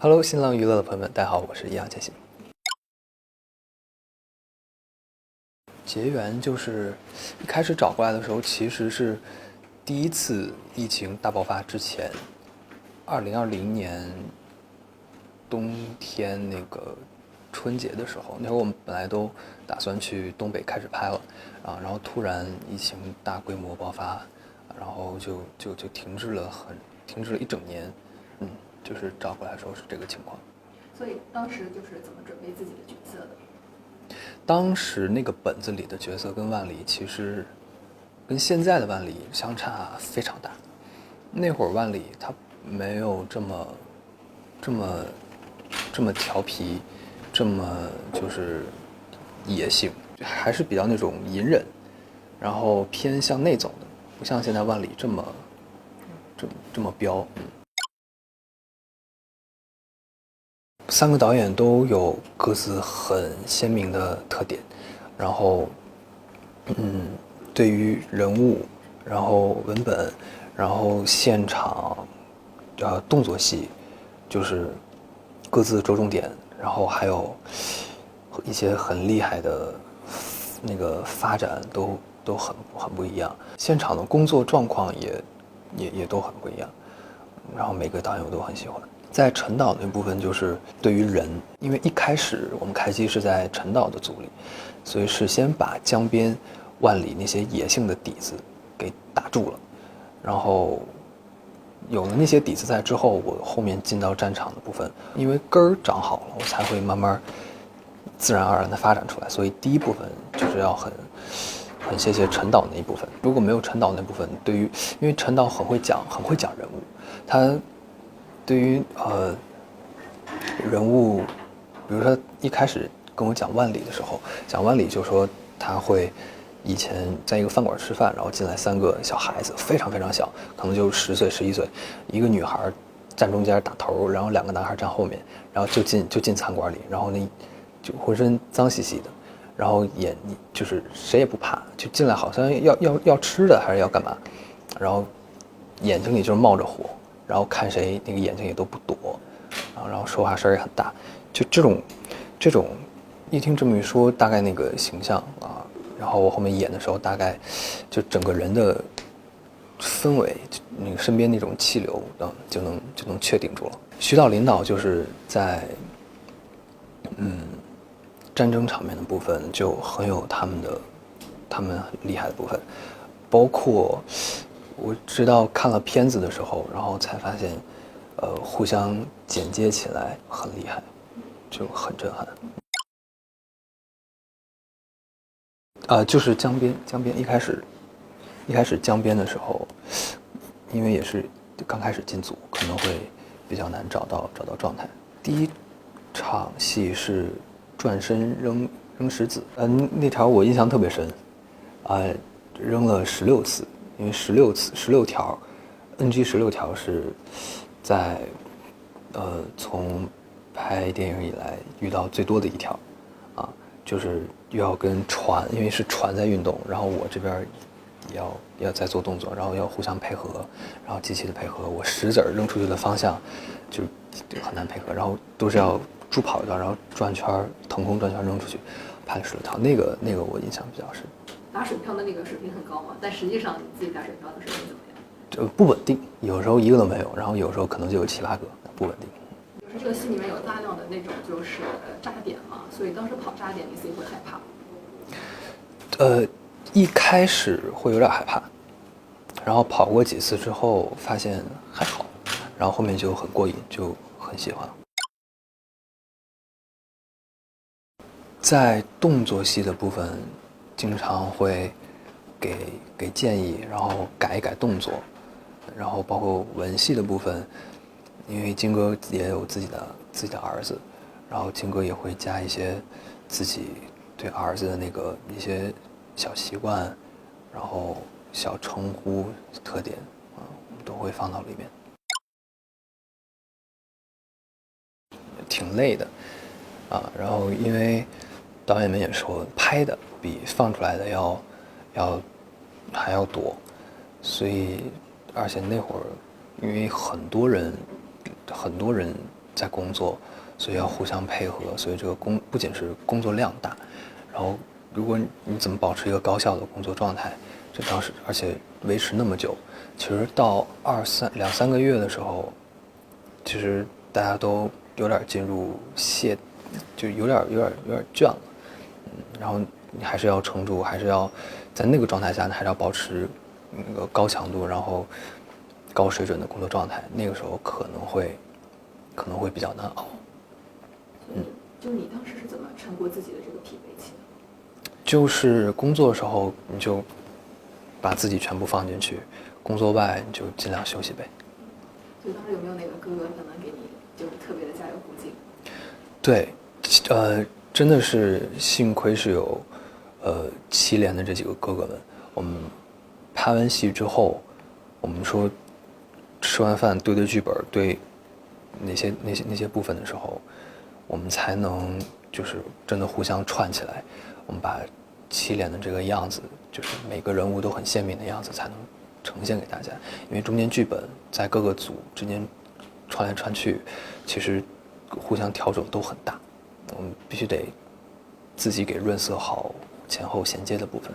Hello，新浪娱乐的朋友们，大家好，我是易烊千玺。结缘就是一开始找过来的时候，其实是第一次疫情大爆发之前，2020年冬天那个春节的时候，那会儿我们本来都打算去东北开始拍了，然后突然疫情大规模爆发，然后就停滞了一整年，就是找过来的时候是这个情况。所以当时就是怎么准备自己的角色的？当时那个本子里的角色跟万里其实跟现在的万里相差非常大。那会儿万里他没有这么调皮，这么就是野性，还是比较那种隐忍，然后偏向内走的，不像现在万里这么彪。三个导演都有各自很鲜明的特点，然后，对于人物，然后文本，然后现场，动作戏，就是各自着重点，然后还有一些很厉害的那个发展都很不一样，现场的工作状况也都很不一样，然后每个导演我都很喜欢。在陈导那部分就是对于人，因为一开始我们开机是在陈导的组里，所以是先把江边、万里那些野性的底子给打住了，然后有了那些底子在之后，我后面进到战场的部分，因为根儿长好了，我才会慢慢自然而然的发展出来。所以第一部分就是要很谢谢陈导那一部分。如果没有陈导那部分，因为陈导很会讲人物，他对于人物，比如说一开始跟我讲万里的时候，讲万里就说他会以前在一个饭馆吃饭，然后进来3个小孩子，非常非常小，可能就10岁11岁，一个女孩站中间打头，然后2个男孩站后面，然后就进餐馆里，然后那就浑身脏兮兮的，然后就是谁也不怕，就进来好像要吃的还是要干嘛，然后眼睛里就是冒着火，然后看谁那个眼睛也都不躲，然后说话声也很大，就这种，一听这么一说，大概那个形象啊，然后我后面演的时候，大概就整个人的氛围，那个身边那种气流就能确定住了。徐导领导就是在战争场面的部分就很有他们很厉害的部分，包括我知道看了片子的时候，然后才发现，互相剪接起来很厉害，就很震撼。就是江边一开始江边的时候，因为也是刚开始进组，可能会比较难找到状态。第一场戏是转身扔石子，那条我印象特别深，扔了16次，因为16条 NG 16条是在从拍电影以来遇到最多的一条，就是又要跟船，因为是船在运动，然后我这边也要在做动作，然后要互相配合，然后机器的配合，我石子扔出去的方向就很难配合，然后都是要助跑一段，然后转圈腾空转圈扔出去，拍了16条，那个我印象比较深。打水漂的那个水平很高嘛，但实际上你自己打水漂的水平怎么样？不稳定，有时候一个都没有，然后有时候可能就有7、8个，不稳定。就是这个戏里面有大量的那种就是炸点嘛，所以当时跑炸点你自己会害怕？一开始会有点害怕，然后跑过几次之后发现还好，然后后面就很过瘾，就很喜欢。在动作戏的部分，经常会给建议，然后改一改动作，然后包括文戏的部分，因为金哥也有自己的儿子，然后金哥也会加一些自己对儿子的那个一些小习惯，然后小称呼特点都会放到里面，挺累的然后因为导演们也说拍的比放出来的还要多，所以而且那会儿因为很多人在工作，所以要互相配合，所以这个不仅是工作量大，然后如果你怎么保持一个高效的工作状态，这当时而且维持那么久，其实到两三个月的时候，其实大家都有点进入就有点倦了，然后你还是要撑住，还是要在那个状态下，你还是要保持那个高强度，然后高水准的工作状态，那个时候可能会比较难熬。就你当时是怎么撑过自己的这个疲惫期的？就是工作的时候你就把自己全部放进去，工作外你就尽量休息呗。就当时有没有哪个哥哥可能给你就是特别的加油鼓劲？对，真的是幸亏是有7连的这几个哥哥们。我们拍完戏之后，我们说吃完饭对剧本，对那些部分的时候，我们才能就是真的互相串起来。我们把7连的这个样子，就是每个人物都很鲜明的样子，才能呈现给大家。因为中间剧本在各个组之间穿来穿去，其实互相调整都很大，我们必须得自己给润色好前后衔接的部分。